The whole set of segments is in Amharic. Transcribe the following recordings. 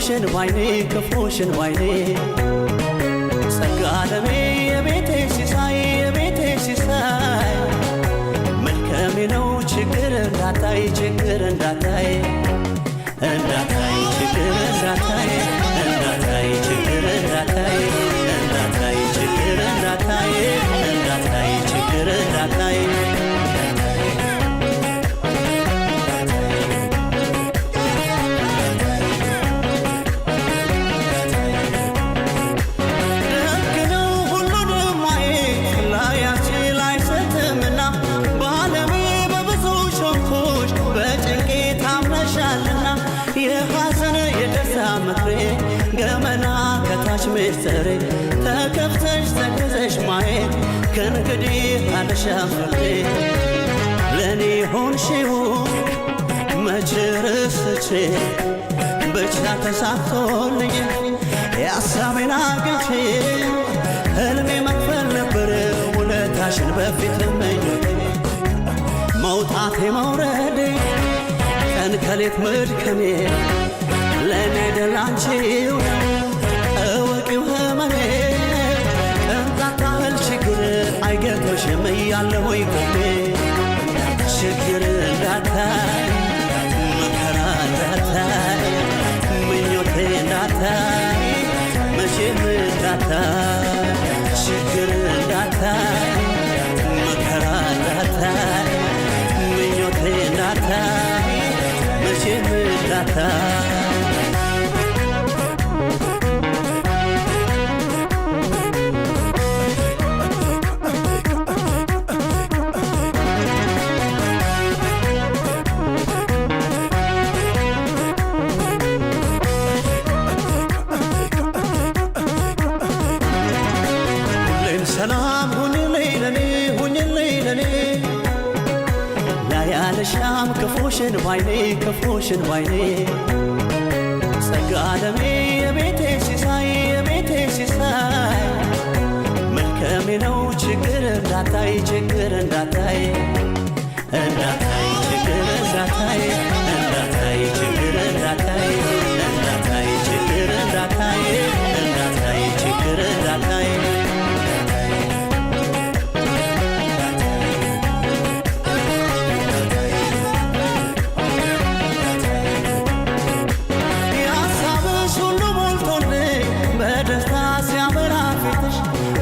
ክፉሽን ባይኔ ክፉሽን ባይኔ ጸጋ ዓለሜ የቤቴ ሲሳይ የቤቴ ሲሳይ መልካሜ ነው ችግር እንዳታይ ችግር እንዳታይ እንዳታይ ችግር እንዳታይ እንዳታይ ችግር እንዳታይ እንዳታይ ችግር እንዳታይ እንዳታይ ችግር እንዳታይ የሐዘን የደስታ ምክሬ ገመና ከታች ምስጢሬ ተከፍተሽ ተገዘሽ ማየት ከእንግዲህ አልሻም ፍቅሬ ለእኔ ሆንሽው መች ረስቼ ብቻ ተሳክቶልኝ የሐሳቤን አግኝቼ ሕልሜ መክፈል ነበር ውለታሽን በፊት ምኞቴ መውጣቴ መውረዴ ቀን ከሌት መድከሜ ለእኔ አይደል አንቺው እወቂው ህመሜ ቅንጣት ያህል ችግር አይገጥምሽም እያለሁኝ ቆሜ ችግር እንዳታይ መከራ እንዳታይ ምኞቴ እንዳታይ መቼም እንዳታይ ችግር እንዳታይ መከራ እንዳታይ ምኞቴ እንዳታይ መቼም እንዳታይ ሰላም ሁኚልኝ ለኔ ሁኚልኝ ለኔ ላያልሻም ክፉሽን ባይኔ ክፉሽን ባይኔ ጸጋ ዓለሜ የቤቴ ሲሳይ የቤቴ ሲሳይ መልካሜ ነው ችግር እንዳታይ ችግር እንዳታይ እንዳታይ ችግር እንዳታይ እንዳታይ ችግር እንዳታይ እንዳታይ ችግር እንዳታይ እንዳታይ ችግር እንዳታይ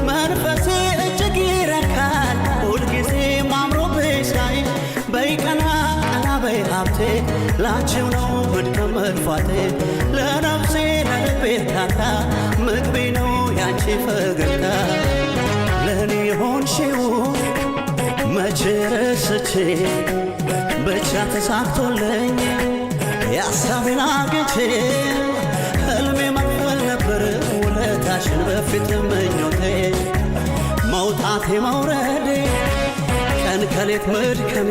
መንፈሴ እጅግ ይረካል ሁልጊዜ ማምሮብሽ ሳይ በይቀና ቀና በይ ሀብቴ ላንቺው ነው መድከም መድፋቴ ለነፍሴ ለልቤ እርካታ ምግቤ ነው ያንቺ ፈገግታ ለእኔ ሆንሽው መቼ ረስቼ ብቻ ተሳክቶልኝ የሐሳቤን አግኝቼ ሕልሜ መክፈል ነበር ውለታሽን በፊት ምኞቴ መውጣቴ መውረዴ ቀን ከሌት መድከሜ